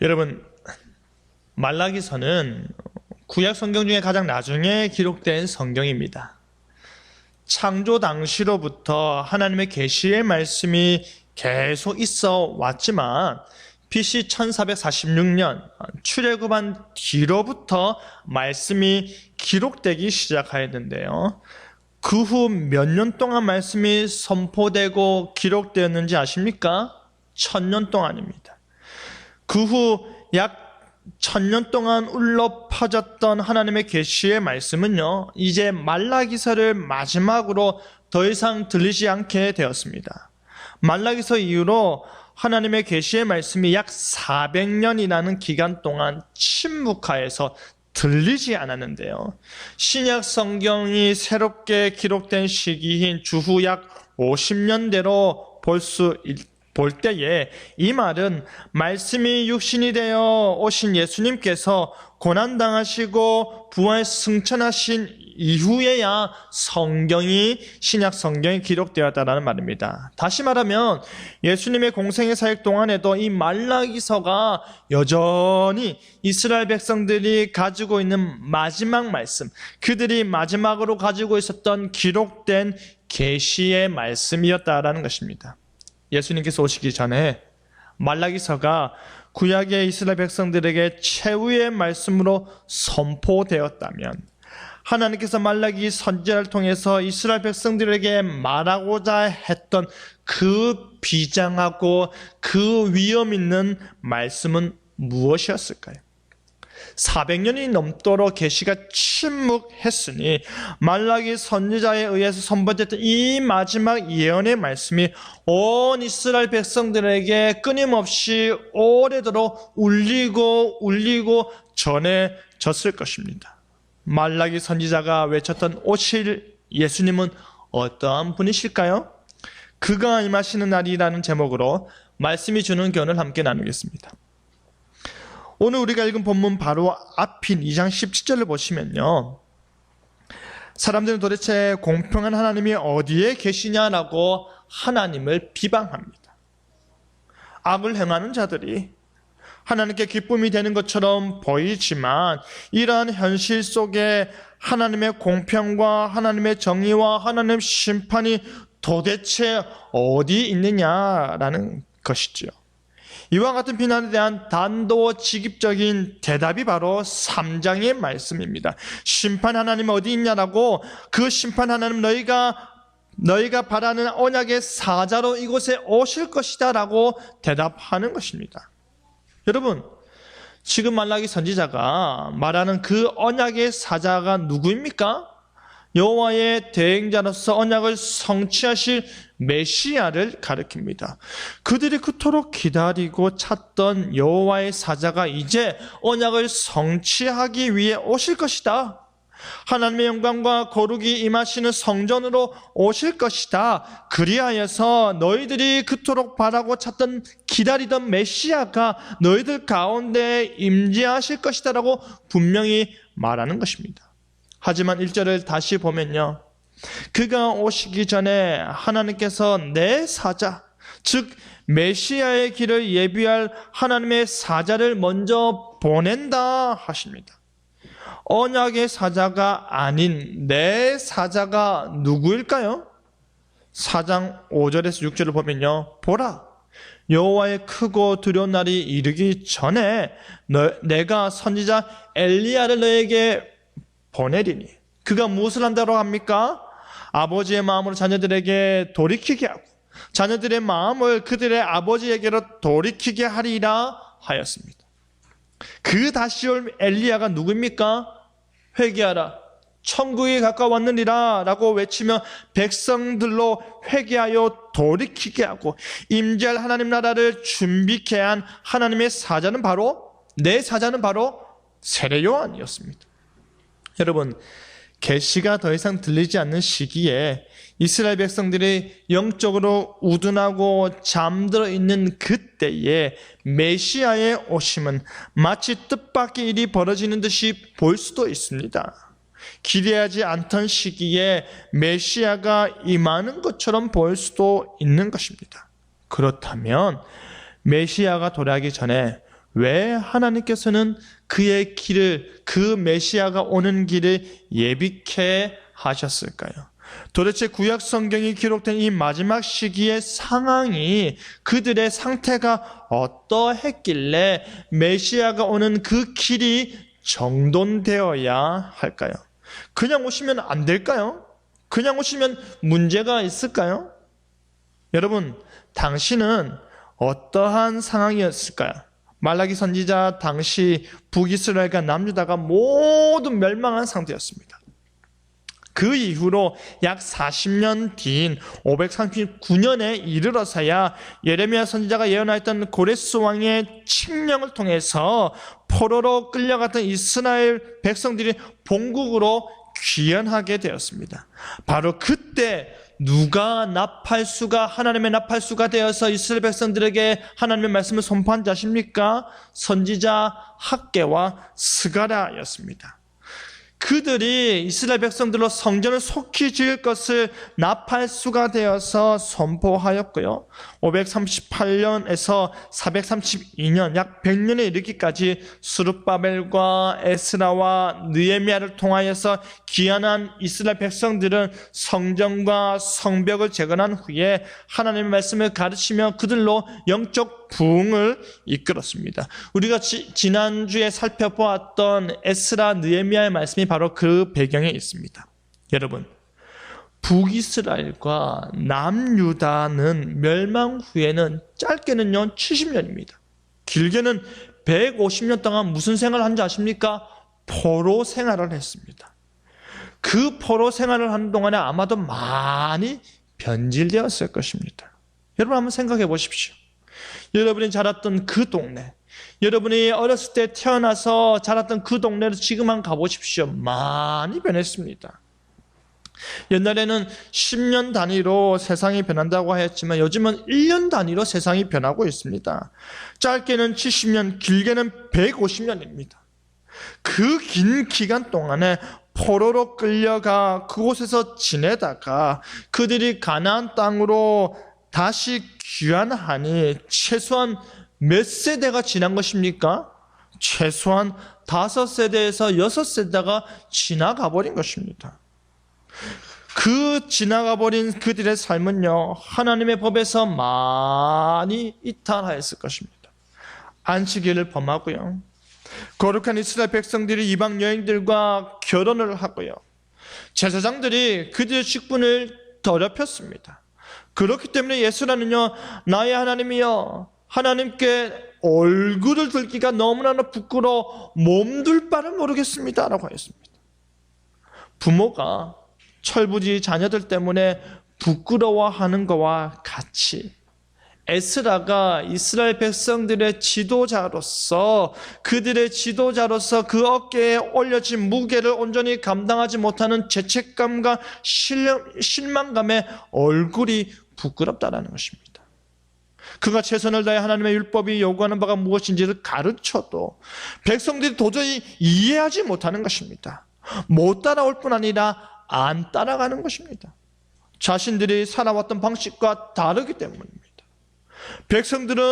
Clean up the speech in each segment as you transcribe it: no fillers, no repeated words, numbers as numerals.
여러분, 말라기서는 구약 성경 중에 가장 나중에 기록된 성경입니다. 창조 당시로부터 하나님의 계시의 말씀이 계속 있어 왔지만 BC 1446년 출애굽한 뒤로부터 말씀이 기록되기 시작하였는데요. 그 후 몇 년 동안 말씀이 선포되고 기록되었는지 아십니까? 1000년 동안입니다. 그 후 약 1000년 동안 울려 퍼졌던 하나님의 계시의 말씀은요, 이제 말라기서를 마지막으로 더 이상 들리지 않게 되었습니다. 말라기서 이후로 하나님의 계시의 말씀이 약 400년이라는 기간 동안 침묵하여서 들리지 않았는데요. 신약 성경이 새롭게 기록된 시기인 주후 약 50년대로 볼 때에 이 말은 말씀이 육신이 되어 오신 예수님께서 고난당하시고 부활 승천하신 이후에야 신약 성경이 기록되었다는 말입니다. 다시 말하면 예수님의 공생의 사역 동안에도 이 말라기서가 여전히 이스라엘 백성들이 가지고 있는 마지막 말씀, 그들이 마지막으로 가지고 있었던 기록된 계시의 말씀이었다라는 것입니다. 예수님께서 오시기 전에 말라기서가 구약의 이스라엘 백성들에게 최후의 말씀으로 선포되었다면, 하나님께서 말라기 선지자를 통해서 이스라엘 백성들에게 말하고자 했던 그 비장하고 그 위험 있는 말씀은 무엇이었을까요? 400년이 넘도록 계시가 침묵했으니 말라기 선지자에 의해서 선포됐던 이 마지막 예언의 말씀이 온 이스라엘 백성들에게 끊임없이 오래도록 울리고 전해졌을 것입니다. 말라기 선지자가 외쳤던 오실 예수님은 어떠한 분이실까요? 그가 임하시는 날이라는 제목으로 말씀이 주는 교훈을 함께 나누겠습니다. 오늘 우리가 읽은 본문 바로 앞인 2장 17절을 보시면요, 사람들은 도대체 공평한 하나님이 어디에 계시냐라고 하나님을 비방합니다. 악을 행하는 자들이 하나님께 기쁨이 되는 것처럼 보이지만 이러한 현실 속에 하나님의 공평과 하나님의 정의와 하나님의 심판이 도대체 어디 있느냐라는 것이죠. 이와 같은 비난에 대한 단도직입적인 대답이 바로 3장의 말씀입니다. 심판 하나님 어디 있냐라고, 그 심판 하나님 너희가 바라는 언약의 사자로 이곳에 오실 것이다 라고 대답하는 것입니다. 여러분, 지금 말라기 선지자가 말하는 그 언약의 사자가 누구입니까? 여호와의 대행자로서 언약을 성취하실 메시아를 가리킵니다. 그들이 그토록 기다리고 찾던 여호와의 사자가 이제 언약을 성취하기 위해 오실 것이다. 하나님의 영광과 거룩이 임하시는 성전으로 오실 것이다. 그리하여서 너희들이 그토록 바라고 찾던 기다리던 메시아가 너희들 가운데 임재하실 것이다 라고 분명히 말하는 것입니다. 하지만 1절을 다시 보면요, 그가 오시기 전에 하나님께서 내 사자, 즉 메시아의 길을 예비할 하나님의 사자를 먼저 보낸다 하십니다. 언약의 사자가 아닌 내 사자가 누구일까요? 4장 5절에서 6절을 보면요, 보라, 여호와의 크고 두려운 날이 이르기 전에 내가 선지자 엘리야를 너에게 보내리니, 그가 무엇을 한다고 합니까? 아버지의 마음으로 자녀들에게 돌이키게 하고 자녀들의 마음을 그들의 아버지에게로 돌이키게 하리라 하였습니다. 그 다시 올 엘리야가 누구입니까? 회개하라, 천국이 가까웠느니라 라고 외치며 백성들로 회개하여 돌이키게 하고 임재할 하나님 나라를 준비케 한 하나님의 사자는 바로, 내 사자는 바로 세례 요한이었습니다. 여러분, 계시가 더 이상 들리지 않는 시기에 이스라엘 백성들이 영적으로 우둔하고 잠들어 있는 그때에 메시아의 오심은 마치 뜻밖의 일이 벌어지는 듯이 보일 수도 있습니다. 기대하지 않던 시기에 메시아가 임하는 것처럼 보일 수도 있는 것입니다. 그렇다면 메시아가 도래하기 전에 왜 하나님께서는 그의 길을, 그 메시아가 오는 길을 예비케 하셨을까요? 도대체 구약 성경이 기록된 이 마지막 시기의 상황이, 그들의 상태가 어떠했길래 메시아가 오는 그 길이 정돈되어야 할까요? 그냥 오시면 안 될까요? 그냥 오시면 문제가 있을까요? 여러분, 당시는 어떠한 상황이었을까요? 말라기 선지자 당시 북이스라엘과 남유다가 모두 멸망한 상태였습니다. 그 이후로 약 40년 뒤인 539년에 이르러서야 예레미야 선지자가 예언하였던 고레스 왕의 칙령을 통해서 포로로 끌려갔던 이스라엘 백성들이 본국으로 귀환하게 되었습니다. 바로 그때 누가 나팔수가, 하나님의 나팔수가 되어서 이스라엘 백성들에게 하나님의 말씀을 선포한 자십니까? 선지자 학개와 스가랴였습니다. 그들이 이스라엘 백성들로 성전을 속히 지을 것을 나팔수가 되어서 선포하였고요. 538년에서 432년, 약 100년에 이르기까지 스룹바벨과 에스라와 느헤미야를 통하여서 귀환한 이스라엘 백성들은 성전과 성벽을 재건한 후에 하나님의 말씀을 가르치며 그들로 영적 부흥을 이끌었습니다. 우리가 지난주에 살펴보았던 에스라, 느헤미야의 말씀이 바로 그 배경에 있습니다. 여러분, 북이스라엘과 남유다는 멸망 후에는 짧게는요 70년입니다. 길게는 150년 동안 무슨 생활을 한지 아십니까? 포로 생활을 했습니다. 그 포로 생활을 하는 동안에 아마도 많이 변질되었을 것입니다. 여러분 한번 생각해 보십시오. 여러분이 자랐던 그 동네, 여러분이 어렸을 때 태어나서 자랐던 그 동네를 지금 한번 가보십시오. 많이 변했습니다. 옛날에는 10년 단위로 세상이 변한다고 하였지만 요즘은 1년 단위로 세상이 변하고 있습니다. 짧게는 70년, 길게는 150년입니다. 그 긴 기간 동안에 포로로 끌려가 그곳에서 지내다가 그들이 가나안 땅으로 다시 귀환하니 최소한 몇 세대가 지난 것입니까? 최소한 5세대에서 6세대가 지나가 버린 것입니다. 그 지나가 버린 그들의 삶은요, 하나님의 법에서 많이 이탈하였을 것입니다. 안식일을 범하고요, 거룩한 이스라엘 백성들이 이방 여인들과 결혼을 하고요, 제사장들이 그들의 직분을 더럽혔습니다. 그렇기 때문에 예수라는요, 나의 하나님이여, 하나님께 얼굴을 들기가 너무나 부끄러워 몸둘 바를 모르겠습니다 라고 하였습니다. 부모가 철부지 자녀들 때문에 부끄러워하는 것과 같이 에스라가 이스라엘 백성들의 지도자로서, 그들의 지도자로서 그 어깨에 올려진 무게를 온전히 감당하지 못하는 죄책감과 실망감에 얼굴이 부끄럽다라는 것입니다. 그가 최선을 다해 하나님의 율법이 요구하는 바가 무엇인지를 가르쳐도 백성들이 도저히 이해하지 못하는 것입니다. 못 따라올 뿐 아니라 안 따라가는 것입니다. 자신들이 살아왔던 방식과 다르기 때문입니다. 백성들은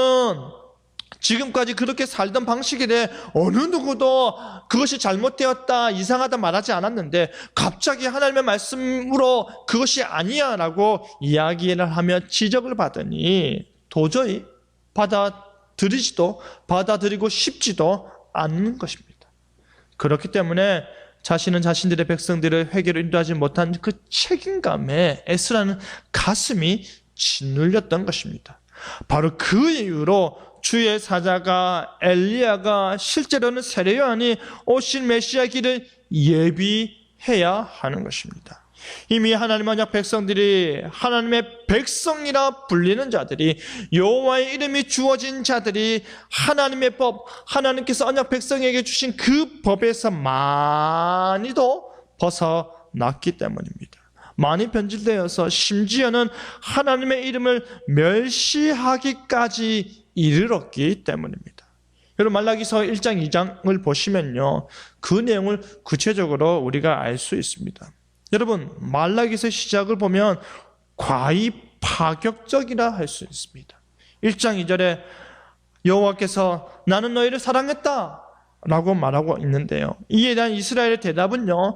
지금까지 그렇게 살던 방식이래 어느 누구도 그것이 잘못되었다, 이상하다 말하지 않았는데 갑자기 하나님의 말씀으로 그것이 아니야 라고 이야기를 하며 지적을 받으니 도저히 받아들이고 싶지도 않는 것입니다. 그렇기 때문에 자신은 자신들의 백성들을 회개로 인도하지 못한 그 책임감에 에스라는 가슴이 짓눌렸던 것입니다. 바로 그 이유로 주의 사자가 엘리야가 실제로는 세례 요한이 오실 메시아 길을 예비해야 하는 것입니다. 이미 하나님 언약 백성들이, 하나님의 백성이라 불리는 자들이, 여호와의 이름이 주어진 자들이 하나님의 법, 하나님께서 언약 백성에게 주신 그 법에서 많이도 벗어났기 때문입니다. 많이 변질되어서 심지어는 하나님의 이름을 멸시하기까지 이르렀기 때문입니다. 여러분, 말라기서 1장 2장을 보시면요, 그 내용을 구체적으로 우리가 알 수 있습니다. 여러분, 말라기서 시작을 보면 과히 파격적이라 할 수 있습니다. 1장 2절에 여호와께서 나는 너희를 사랑했다 라고 말하고 있는데요, 이에 대한 이스라엘의 대답은요,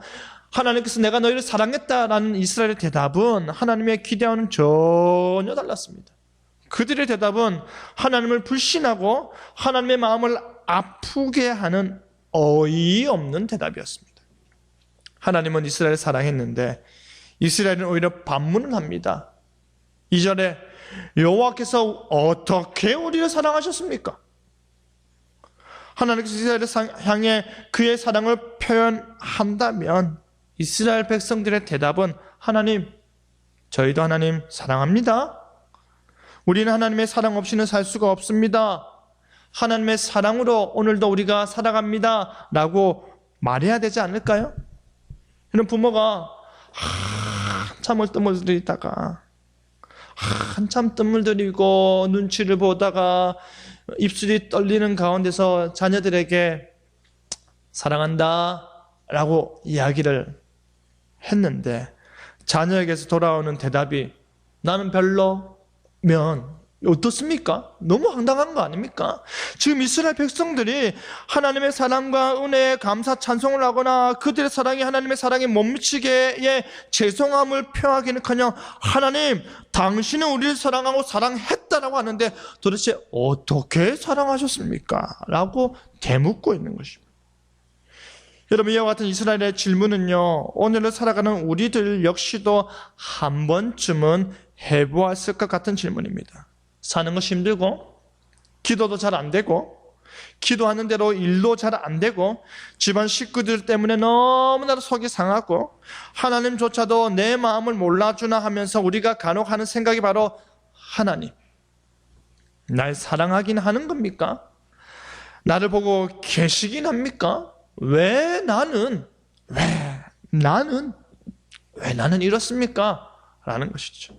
하나님께서 내가 너희를 사랑했다라는 이스라엘의 대답은 하나님의 기대와는 전혀 달랐습니다. 그들의 대답은 하나님을 불신하고 하나님의 마음을 아프게 하는 어이없는 대답이었습니다. 하나님은 이스라엘을 사랑했는데 이스라엘은 오히려 반문을 합니다. 2절에 여호와께서 어떻게 우리를 사랑하셨습니까? 하나님께서 이스라엘을 향해 그의 사랑을 표현한다면 이스라엘 백성들의 대답은 하나님, 저희도 하나님 사랑합니다. 우리는 하나님의 사랑 없이는 살 수가 없습니다. 하나님의 사랑으로 오늘도 우리가 살아갑니다 라고 말해야 되지 않을까요? 이런 부모가 한참을 뜸을 들이다가 한참 뜸을 들이고 눈치를 보다가 입술이 떨리는 가운데서 자녀들에게 사랑한다 라고 이야기를 했는데 자녀에게서 돌아오는 대답이 나는 별로면 어떻습니까? 너무 황당한 거 아닙니까? 지금 이스라엘 백성들이 하나님의 사랑과 은혜에 감사 찬송을 하거나 그들의 사랑이 하나님의 사랑에 못 미치게의 죄송함을 표하기는커녕 하나님, 당신은 우리를 사랑하고 사랑했다라고 하는데 도대체 어떻게 사랑하셨습니까? 라고 되묻고 있는 것입니다. 여러분, 이와 같은 이스라엘의 질문은요, 오늘을 살아가는 우리들 역시도 한 번쯤은 해보았을 것 같은 질문입니다. 사는 것이 힘들고 기도도 잘 안 되고 기도하는 대로 일도 잘 안 되고 집안 식구들 때문에 너무나도 속이 상하고 하나님조차도 내 마음을 몰라주나 하면서 우리가 간혹 하는 생각이 바로 하나님, 날 사랑하긴 하는 겁니까? 나를 보고 계시긴 합니까? 왜 나는 이렇습니까? 라는 것이죠.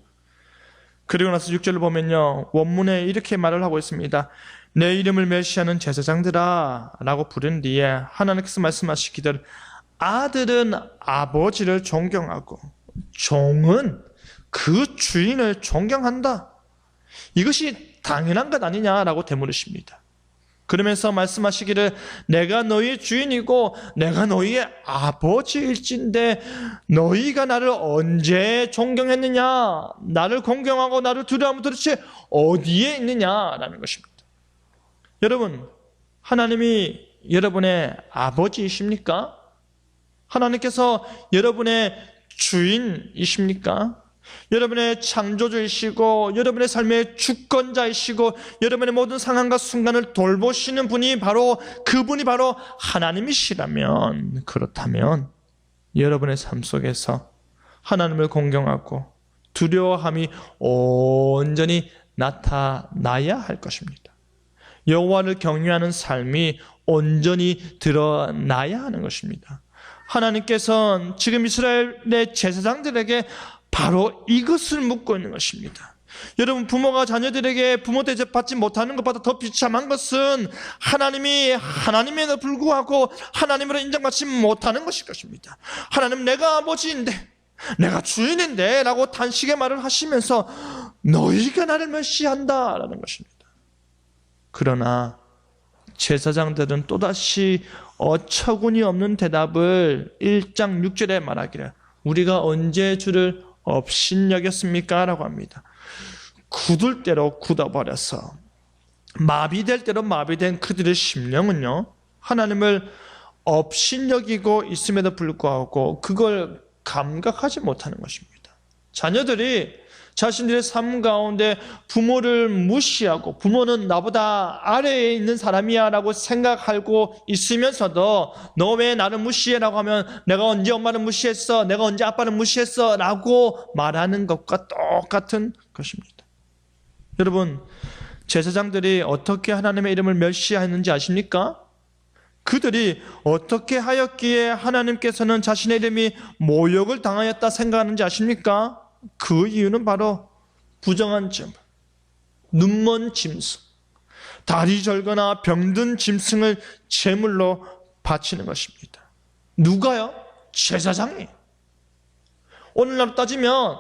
그리고 나서 6절을 보면요, 원문에 이렇게 말을 하고 있습니다. 내 이름을 멸시하는 제사장들아 라고 부른 뒤에 하나님께서 말씀하시기를 아들은 아버지를 존경하고 종은 그 주인을 존경한다. 이것이 당연한 것 아니냐라고 되물으십니다. 그러면서 말씀하시기를 내가 너희의 주인이고 내가 너희의 아버지일진데 너희가 나를 언제 존경했느냐, 나를 공경하고 나를 두려워하면 도대체 어디에 있느냐라는 것입니다. 여러분, 하나님이 여러분의 아버지이십니까? 하나님께서 여러분의 주인이십니까? 여러분의 창조주이시고 여러분의 삶의 주권자이시고 여러분의 모든 상황과 순간을 돌보시는 분이 그분이 바로 하나님이시라면, 그렇다면 여러분의 삶 속에서 하나님을 공경하고 두려워함이 온전히 나타나야 할 것입니다. 여호와를 경외하는 삶이 온전히 드러나야 하는 것입니다. 하나님께서는 지금 이스라엘의 제사장들에게 바로 이것을 묻고 있는 것입니다. 여러분, 부모가 자녀들에게 부모 대접 받지 못하는 것보다 더 비참한 것은 하나님이 하나님에도 불구하고 하나님으로 인정받지 못하는 것일 것입니다. 하나님, 내가 아버지인데 내가 주인인데 라고 단식의 말을 하시면서 너희가 나를 멸시한다 라는 것입니다. 그러나 제사장들은 또다시 어처구니 없는 대답을 1장 6절에 말하기를 우리가 언제 주를 업신여겼습니까? 라고 합니다. 굳을 대로 굳어버려서 마비될 대로 마비된 그들의 심령은요, 하나님을 업신여기고 있음에도 불구하고 그걸 감각하지 못하는 것입니다. 자녀들이 자신들의 삶 가운데 부모를 무시하고 부모는 나보다 아래에 있는 사람이야 라고 생각하고 있으면서도 너 왜 나를 무시해? 라고 하면 내가 언제 엄마를 무시했어? 내가 언제 아빠를 무시했어? 라고 말하는 것과 똑같은 것입니다. 여러분, 제사장들이 어떻게 하나님의 이름을 멸시했는지 아십니까? 그들이 어떻게 하였기에 하나님께서는 자신의 이름이 모욕을 당하였다 생각하는지 아십니까? 그 이유는 바로 부정한 점, 눈먼 짐승, 다리 절거나 병든 짐승을 제물로 바치는 것입니다. 누가요? 제사장이. 오늘날 따지면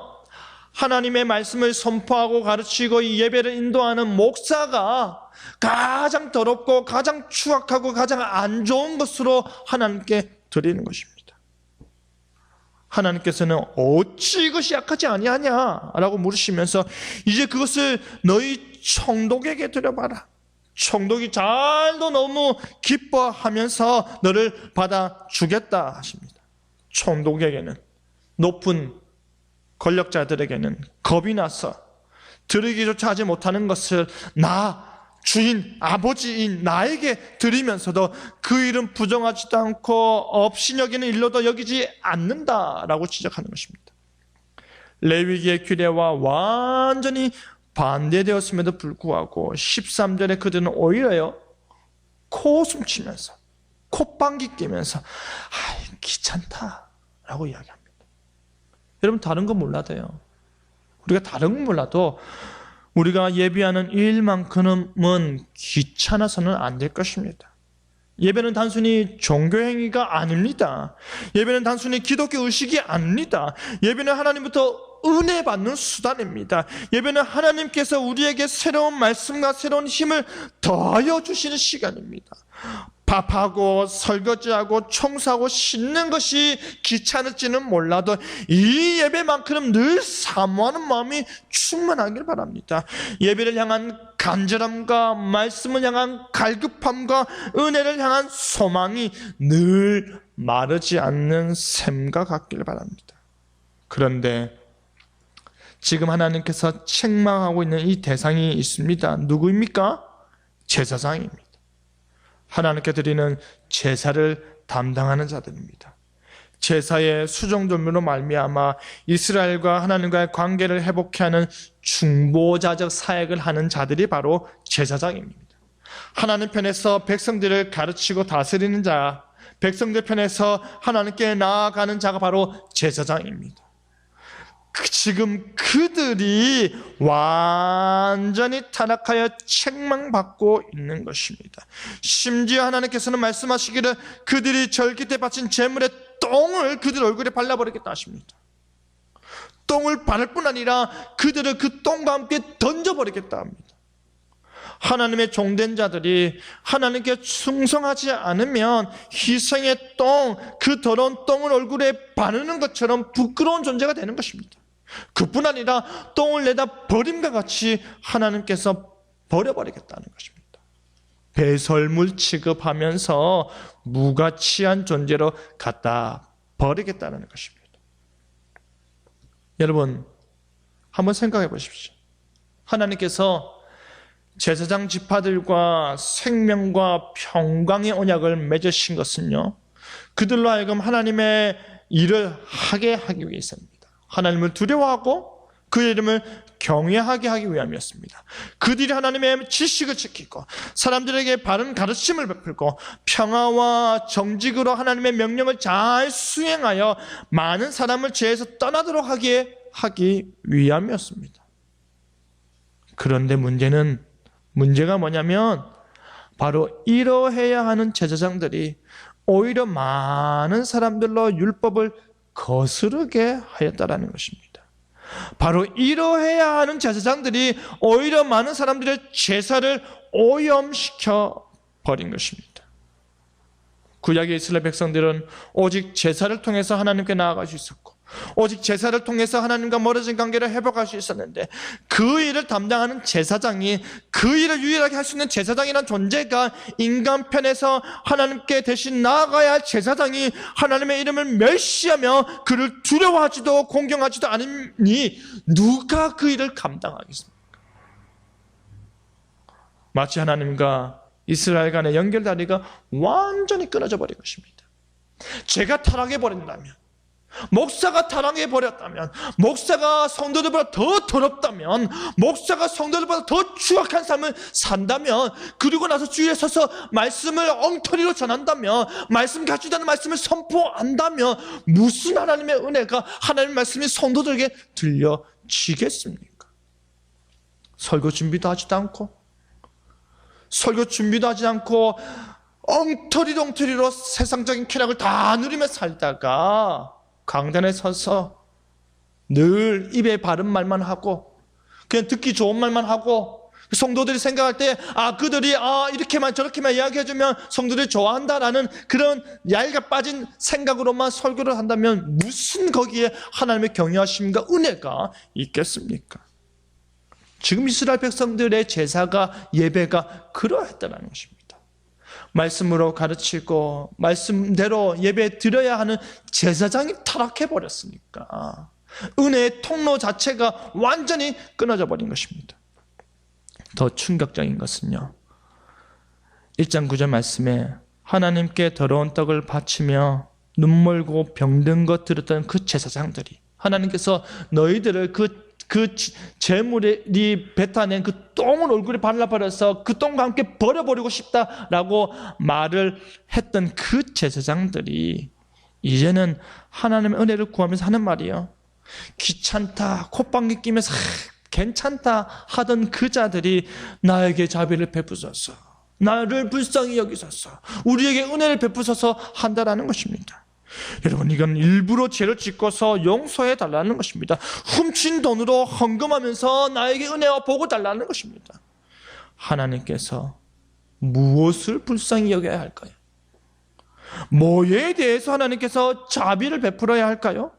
하나님의 말씀을 선포하고 가르치고 이 예배를 인도하는 목사가 가장 더럽고 가장 추악하고 가장 안 좋은 것으로 하나님께 드리는 것입니다. 하나님께서는 어찌 이것이 약하지 아니하냐 라고 물으시면서 이제 그것을 너희 총독에게 드려봐라. 총독이 잘도 너무 기뻐하면서 너를 받아주겠다 하십니다. 총독에게는, 높은 권력자들에게는 겁이 나서 드리기조차 하지 못하는 것을 주인, 아버지인 나에게 드리면서도 그 일은 부정하지도 않고 업신여기는 일로도 여기지 않는다라고 지적하는 것입니다. 레위기의 규례와 완전히 반대되었음에도 불구하고 13절에 그들은 오히려 코웃음치면서 콧방귀 뀌면서 귀찮다라고 이야기합니다. 여러분, 다른 건 몰라도요, 우리가 다른 건 몰라도 우리가 예배하는 일만큼은 귀찮아서는 안 될 것입니다. 예배는 단순히 종교행위가 아닙니다. 예배는 단순히 기독교 의식이 아닙니다. 예배는 하나님부터 은혜 받는 수단입니다. 예배는 하나님께서 우리에게 새로운 말씀과 새로운 힘을 더하여 주시는 시간입니다. 밥하고 설거지하고 청소하고 씻는 것이 귀찮을지는 몰라도 이 예배만큼 늘 사모하는 마음이 충만하길 바랍니다. 예배를 향한 간절함과 말씀을 향한 갈급함과 은혜를 향한 소망이 늘 마르지 않는 샘과 같길 바랍니다. 그런데 지금 하나님께서 책망하고 있는 이 대상이 있습니다. 누구입니까? 제사장입니다. 하나님께 드리는 제사를 담당하는 자들입니다. 제사의 수종돌미로 말미암아 이스라엘과 하나님과의 관계를 회복케 하는 중보자적 사역을 하는 자들이 바로 제사장입니다. 하나님 편에서 백성들을 가르치고 다스리는 자, 백성들 편에서 하나님께 나아가는 자가 바로 제사장입니다. 지금 그들이 완전히 타락하여 책망받고 있는 것입니다. 심지어 하나님께서는 말씀하시기를 그들이 절기 때 바친 제물의 똥을 그들 얼굴에 발라버리겠다 하십니다. 똥을 바를 뿐 아니라 그들을 그 똥과 함께 던져버리겠다 합니다. 하나님의 종된 자들이 하나님께 충성하지 않으면 희생의 똥, 그 더러운 똥을 얼굴에 바르는 것처럼 부끄러운 존재가 되는 것입니다. 그뿐 아니라 똥을 내다 버림과 같이 하나님께서 버려버리겠다는 것입니다. 배설물 취급하면서 무가치한 존재로 갖다 버리겠다는 것입니다. 여러분, 한번 생각해 보십시오. 하나님께서 제사장 지파들과 생명과 평강의 언약을 맺으신 것은요, 그들로 하여금 하나님의 일을 하게 하기 위해서입니다. 하나님을 두려워하고 그의 이름을 경외하게 하기 위함이었습니다. 그들이 하나님의 지식을 지키고 사람들에게 바른 가르침을 베풀고 평화와 정직으로 하나님의 명령을 잘 수행하여 많은 사람을 죄에서 떠나도록 하기 위함이었습니다. 그런데 문제가 뭐냐면 바로 이러해야 하는 제사장들이 오히려 많은 사람들로 율법을 거스르게 하였다라는 것입니다. 바로 이러해야 하는 제사장들이 오히려 많은 사람들의 제사를 오염시켜 버린 것입니다. 구약의 이스라엘 백성들은 오직 제사를 통해서 하나님께 나아갈 수 있었고 오직 제사를 통해서 하나님과 멀어진 관계를 회복할 수 있었는데 그 일을 담당하는 제사장이 그 일을 유일하게 할 수 있는 제사장이라는 존재가 인간 편에서 하나님께 대신 나아가야 할 제사장이 하나님의 이름을 멸시하며 그를 두려워하지도 공경하지도 않으니 누가 그 일을 감당하겠습니까? 마치 하나님과 이스라엘 간의 연결다리가 완전히 끊어져 버린 것입니다. 죄가 타락해버린다면, 목사가 타락해버렸다면, 목사가 성도들보다 더 더럽다면, 목사가 성도들보다 더 추악한 삶을 산다면, 그리고 나서 주위에 서서 말씀을 엉터리로 전한다면, 말씀 가지도 않은 말씀을 선포한다면 무슨 하나님의 은혜가, 하나님의 말씀이 성도들에게 들려지겠습니까? 설교 준비도 하지도 않고 엉터리로 세상적인 쾌락을 다 누리며 살다가 강단에 서서 늘 입에 바른 말만 하고 그냥 듣기 좋은 말만 하고 성도들이 생각할 때 그들이 이렇게만 저렇게만 이야기해주면 성도들이 좋아한다라는 그런 얄가 빠진 생각으로만 설교를 한다면 무슨 거기에 하나님의 경외하심과 은혜가 있겠습니까? 지금 이스라엘 백성들의 제사가 예배가 그러했다는 것입니다. 말씀으로 가르치고 말씀대로 예배 드려야 하는 제사장이 타락해버렸으니까 은혜의 통로 자체가 완전히 끊어져 버린 것입니다. 더 충격적인 것은요, 1장 9절 말씀에 하나님께 더러운 떡을 바치며 눈멀고 병든 것 들었던 그 제사장들이 하나님께서 너희들을 그 제물이 뱉어낸 그 똥을 얼굴에 발라버려서 그 똥과 함께 버려버리고 싶다라고 말을 했던 그 제사장들이 이제는 하나님의 은혜를 구하면서 하는 말이에요. 귀찮다, 콧방귀 끼면서 괜찮다 하던 그 자들이 나에게 자비를 베푸소서, 나를 불쌍히 여기소서, 우리에게 은혜를 베푸소서 한다라는 것입니다. 여러분, 이건 일부러 죄를 짓고서 용서해 달라는 것입니다. 훔친 돈으로 헌금하면서 나에게 은혜와 복을 달라는 것입니다. 하나님께서 무엇을 불쌍히 여겨야 할까요? 뭐에 대해서 하나님께서 자비를 베풀어야 할까요?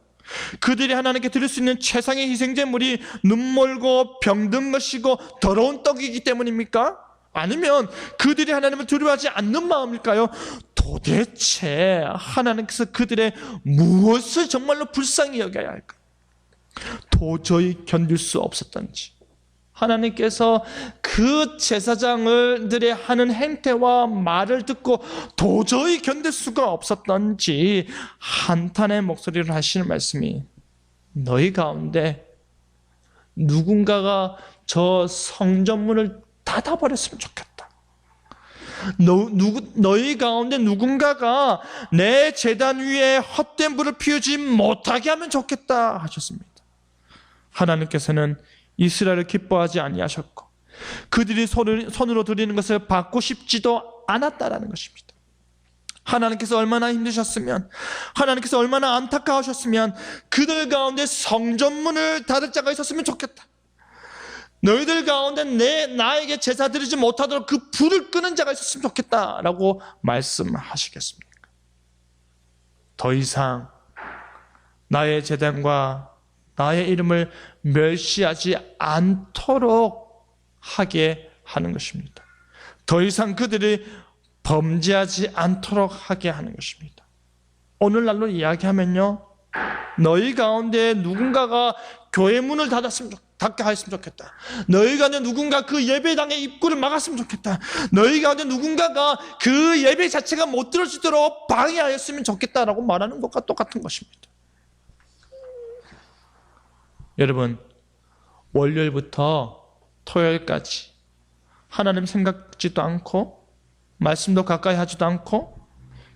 그들이 하나님께 드릴 수 있는 최상의 희생제물이 눈멀고 병든 것이고 더러운 떡이기 때문입니까? 아니면 그들이 하나님을 두려워하지 않는 마음일까요? 도대체 하나님께서 그들의 무엇을 정말로 불쌍히 여겨야 할까요? 도저히 견딜 수 없었던지, 하나님께서 그 제사장들의 하는 행태와 말을 듣고 도저히 견딜 수가 없었던지 한탄의 목소리를 하시는 말씀이, 너희 가운데 누군가가 저 성전문을 닫아버렸으면 좋겠다. 너희 가운데 누군가가 내 제단 위에 헛된 불을 피우지 못하게 하면 좋겠다 하셨습니다. 하나님께서는 이스라엘을 기뻐하지 아니하셨고 그들이 손으로 드리는 것을 받고 싶지도 않았다라는 것입니다. 하나님께서 얼마나 힘드셨으면, 하나님께서 얼마나 안타까우셨으면 그들 가운데 성전문을 닫을 자가 있었으면 좋겠다. 너희들 가운데 나에게 제사 드리지 못하도록 그 불을 끄는 자가 있었으면 좋겠다라고 말씀하시겠습니까? 더 이상 나의 제단과 나의 이름을 멸시하지 않도록 하게 하는 것입니다. 더 이상 그들이 범죄하지 않도록 하게 하는 것입니다. 오늘날로 이야기하면요, 너희 가운데 누군가가 교회 문을 닫게 하였으면 좋겠다. 너희 가운데 누군가 그 예배당의 입구를 막았으면 좋겠다. 너희 가운데 누군가가 그 예배 자체가 못 들어지도록 방해하였으면 좋겠다라고 말하는 것과 똑같은 것입니다. 여러분, 월요일부터 토요일까지 하나님 생각지도 않고 말씀도 가까이 하지도 않고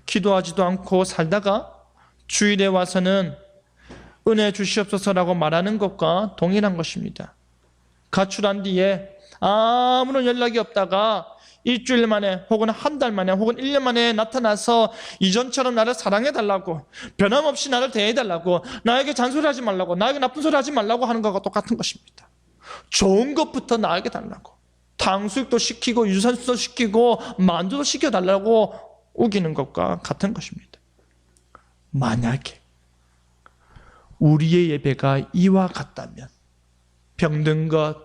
기도하지도 않고 살다가 주일에 와서는 은혜 주시옵소서라고 말하는 것과 동일한 것입니다. 가출한 뒤에 아무런 연락이 없다가 일주일 만에 혹은 한 달 만에 혹은 1년 만에 나타나서 이전처럼 나를 사랑해달라고, 변함없이 나를 대해달라고, 나에게 잔소리하지 말라고, 나에게 나쁜 소리 하지 말라고 하는 것과 똑같은 것입니다. 좋은 것부터 나에게 달라고, 탕수육도 시키고 유산소도 시키고 만두도 시켜달라고 우기는 것과 같은 것입니다. 만약에 우리의 예배가 이와 같다면 병든 것,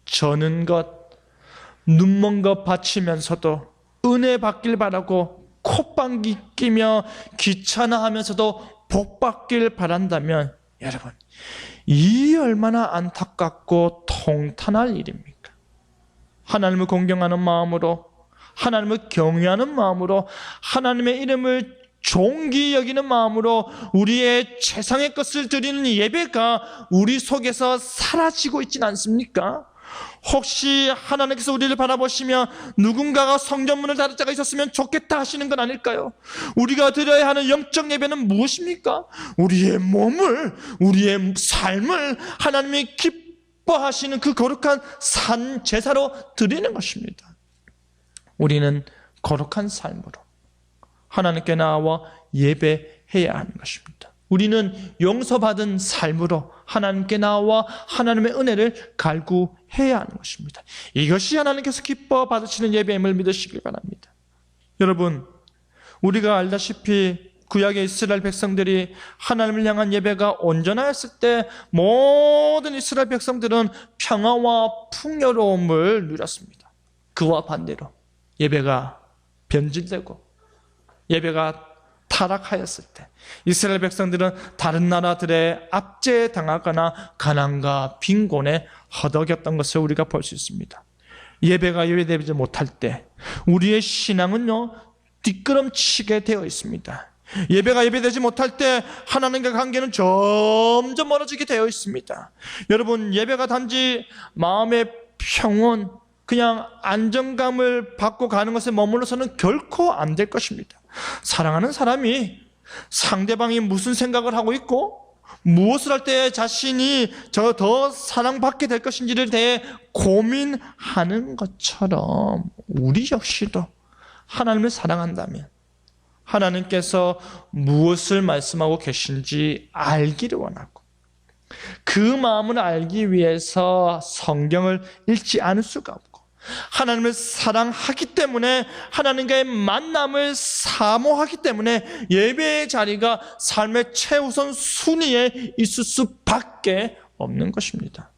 저는 것, 눈먼 것 바치면서도 은혜 받길 바라고 콧방귀 끼며 귀찮아하면서도 복 받길 바란다면, 여러분, 이 얼마나 안타깝고 통탄할 일입니까? 하나님을 공경하는 마음으로, 하나님을 경외하는 마음으로, 하나님의 이름을 존귀 여기는 마음으로 우리의 최상의 것을 드리는 예배가 우리 속에서 사라지고 있지는 않습니까? 혹시 하나님께서 우리를 바라보시며 누군가가 성전문을 닫을 자가 있었으면 좋겠다 하시는 건 아닐까요? 우리가 드려야 하는 영적 예배는 무엇입니까? 우리의 몸을, 우리의 삶을 하나님이 기뻐하시는 그 거룩한 산 제사로 드리는 것입니다. 우리는 거룩한 삶으로 하나님께 나와 예배해야 하는 것입니다. 우리는 용서받은 삶으로 하나님께 나와 하나님의 은혜를 갈구해야 하는 것입니다. 이것이 하나님께서 기뻐 받으시는 예배임을 믿으시길 바랍니다. 여러분, 우리가 알다시피 구약의 이스라엘 백성들이 하나님을 향한 예배가 온전하였을 때 모든 이스라엘 백성들은 평화와 풍요로움을 누렸습니다. 그와 반대로 예배가 변질되고 예배가 타락하였을 때 이스라엘 백성들은 다른 나라들의 압제에 당하거나 가난과 빈곤에 허덕였던 것을 우리가 볼 수 있습니다. 예배가 예배되지 못할 때 우리의 신앙은요 뒷걸음치게 되어 있습니다. 예배가 예배되지 못할 때 하나님과 관계는 점점 멀어지게 되어 있습니다. 여러분, 예배가 단지 마음의 평온, 그냥 안정감을 받고 가는 것에 머물러서는 결코 안 될 것입니다. 사랑하는 사람이 상대방이 무슨 생각을 하고 있고 무엇을 할 때 자신이 더 사랑받게 될 것인지를 대해 고민하는 것처럼 우리 역시도 하나님을 사랑한다면 하나님께서 무엇을 말씀하고 계신지 알기를 원하고 그 마음을 알기 위해서 성경을 읽지 않을 수가 없고 하나님을 사랑하기 때문에 하나님과의 만남을 사모하기 때문에 예배의 자리가 삶의 최우선 순위에 있을 수밖에 없는 것입니다.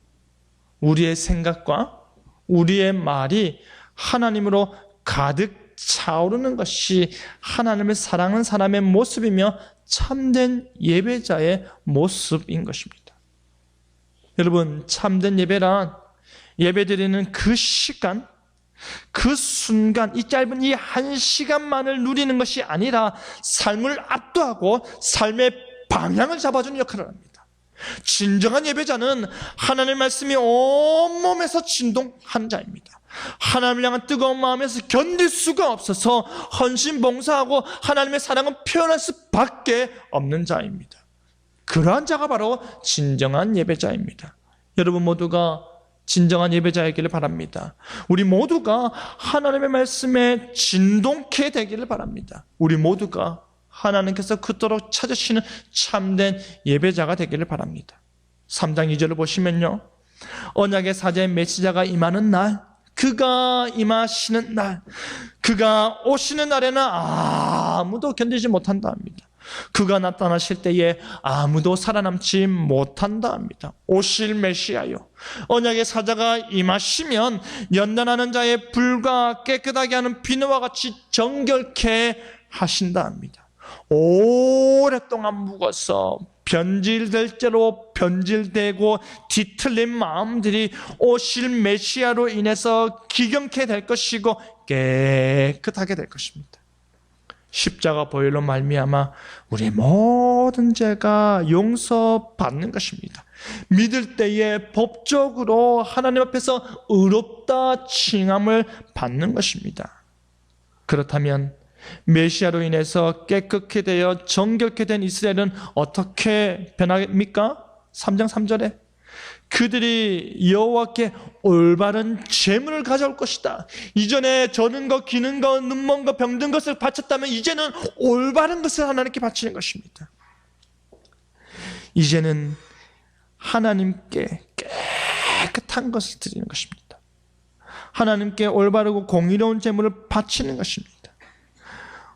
우리의 생각과 우리의 말이 하나님으로 가득 차오르는 것이 하나님을 사랑하는 사람의 모습이며 참된 예배자의 모습인 것입니다. 여러분, 참된 예배란 예배드리는 그 시간, 그 순간, 이 짧은 이 한 시간만을 누리는 것이 아니라 삶을 압도하고 삶의 방향을 잡아주는 역할을 합니다. 진정한 예배자는 하나님의 말씀이 온몸에서 진동하는 자입니다. 하나님을 향한 뜨거운 마음에서 견딜 수가 없어서 헌신 봉사하고 하나님의 사랑을 표현할 수밖에 없는 자입니다. 그러한 자가 바로 진정한 예배자입니다. 여러분 모두가 진정한 예배자이기를 바랍니다. 우리 모두가 하나님의 말씀에 진동케 되기를 바랍니다. 우리 모두가 하나님께서 그토록 찾으시는 참된 예배자가 되기를 바랍니다. 3장 2절을 보시면요, 언약의 사자의 메시자가 임하는 날, 그가 임하시는 날, 그가 오시는 날에는 아무도 견디지 못한다 합니다. 그가 나타나실 때에 아무도 살아남지 못한다 합니다. 오실 메시아요, 언약의 사자가 임하시면 연단하는 자의 불과 깨끗하게 하는 비누와 같이 정결케 하신다 합니다. 오랫동안 묵어서 변질될 대로 변질되고 뒤틀린 마음들이 오실 메시아로 인해서 기경케 될 것이고 깨끗하게 될 것입니다. 십자가 보혈로 말미암아 우리의 모든 죄가 용서받는 것입니다. 믿을 때에 법적으로 하나님 앞에서 의롭다 칭함을 받는 것입니다. 그렇다면 메시아로 인해서 깨끗게 되어 정결케 된 이스라엘은 어떻게 변합니까? 3장 3절에 그들이 여호와께 올바른 제물을 가져올 것이다. 이전에 저는 것, 기는 것, 눈먼 것, 병든 것을 바쳤다면 이제는 올바른 것을 하나님께 바치는 것입니다. 이제는 하나님께 깨끗한 것을 드리는 것입니다. 하나님께 올바르고 공의로운 제물을 바치는 것입니다.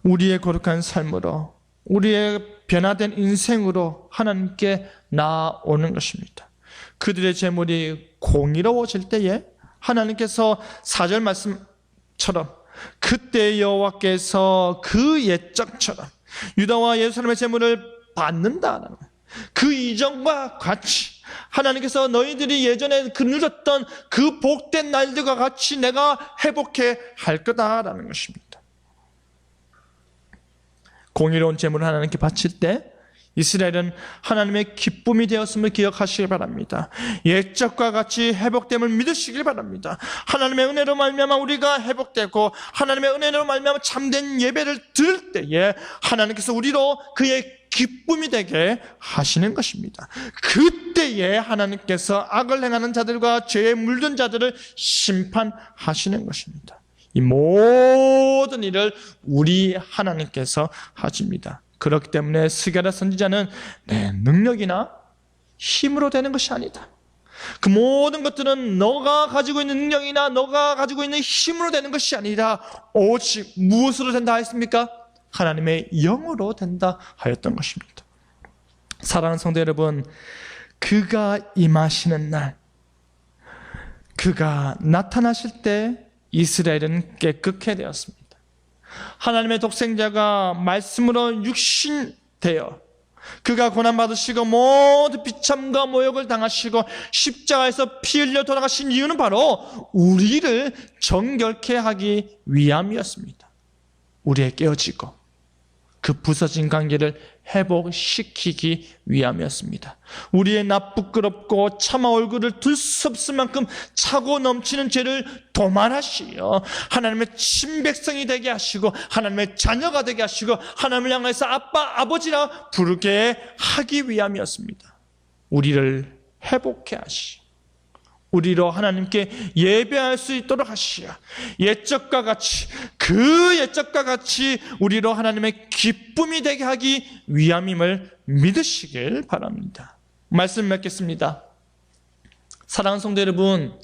우리의 거룩한 삶으로, 우리의 변화된 인생으로 하나님께 나아오는 것입니다. 그들의 제물이 공의로워질 때에 하나님께서 4절 말씀처럼 그때 여호와께서 그 옛적처럼 유다와 예루살렘의 제물을 받는다라는 그 이전과 같이 하나님께서 너희들이 예전에 그 누렸던 그 복된 날들과 같이 내가 회복해 할 거다라는 것입니다. 공의로운 제물을 하나님께 바칠 때 이스라엘은 하나님의 기쁨이 되었음을 기억하시길 바랍니다. 옛적과 같이 회복됨을 믿으시길 바랍니다. 하나님의 은혜로 말미암아 우리가 회복되고 하나님의 은혜로 말미암아 참된 예배를 드릴 때에 하나님께서 우리로 그의 기쁨이 되게 하시는 것입니다. 그때에 하나님께서 악을 행하는 자들과 죄에 물든 자들을 심판하시는 것입니다. 이 모든 일을 우리 하나님께서 하십니다. 그렇기 때문에 스가랴 선지자는 내 능력이나 힘으로 되는 것이 아니다. 그 모든 것들은 너가 가지고 있는 능력이나 너가 가지고 있는 힘으로 되는 것이 아니라 오직 무엇으로 된다 했습니까? 하나님의 영으로 된다 하였던 것입니다. 사랑하는 성도 여러분, 그가 임하시는 날, 그가 나타나실 때 이스라엘은 깨끗게 되었습니다. 하나님의 독생자가 말씀으로 육신되어 그가 고난받으시고 모두 비참과 모욕을 당하시고 십자가에서 피 흘려 돌아가신 이유는 바로 우리를 정결케 하기 위함이었습니다. 우리의 깨어지고 그 부서진 관계를 회복시키기 위함이었습니다. 우리의 나 부끄럽고 차마 얼굴을 들 수 없을 만큼 차고 넘치는 죄를 도말하시어 하나님의 친백성이 되게 하시고 하나님의 자녀가 되게 하시고 하나님을 향해서 아빠, 아버지라 부르게 하기 위함이었습니다. 우리를 회복해 하시고 우리로 하나님께 예배할 수 있도록 하시어 옛적과 같이 그 옛적과 같이 우리로 하나님의 기쁨이 되게 하기 위함임을 믿으시길 바랍니다. 말씀 맺겠습니다. 사랑하는 성도 여러분,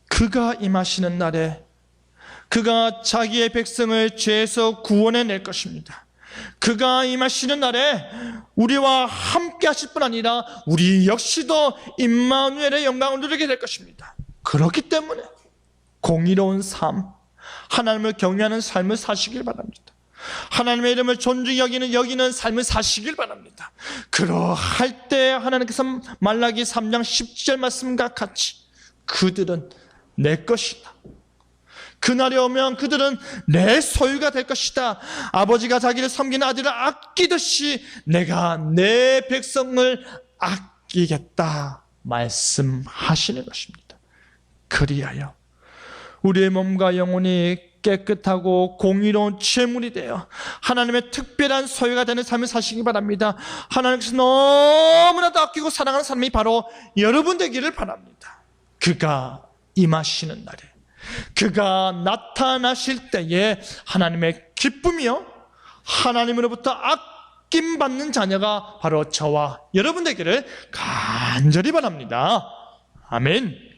그가 임하시는 날에 그가 자기의 백성을 죄에서 구원해낼 것입니다. 그가 임하시는 날에 우리와 함께 하실 뿐 아니라 우리 역시도 임마누엘의 영광을 누리게 될 것입니다. 그렇기 때문에 공의로운 삶, 하나님을 경외하는 삶을 사시길 바랍니다. 하나님의 이름을 존중히 여기는 삶을 사시길 바랍니다. 그러할 때 하나님께서 말라기 3장 17절 말씀과 같이 그들은 내 것이다. 그날이 오면 그들은 내 소유가 될 것이다. 아버지가 자기를 섬기는 아들을 아끼듯이 내가 내 백성을 아끼겠다 말씀하시는 것입니다. 그리하여 우리의 몸과 영혼이 깨끗하고 공의로운 제물이 되어 하나님의 특별한 소유가 되는 삶을 사시기 바랍니다. 하나님께서 너무나도 아끼고 사랑하는 사람이 바로 여러분 되기를 바랍니다. 그가 임하시는 날에 그가 나타나실 때에 하나님의 기쁨이요 하나님으로부터 아낌받는 자녀가 바로 저와 여러분 되기를 간절히 바랍니다. 아멘.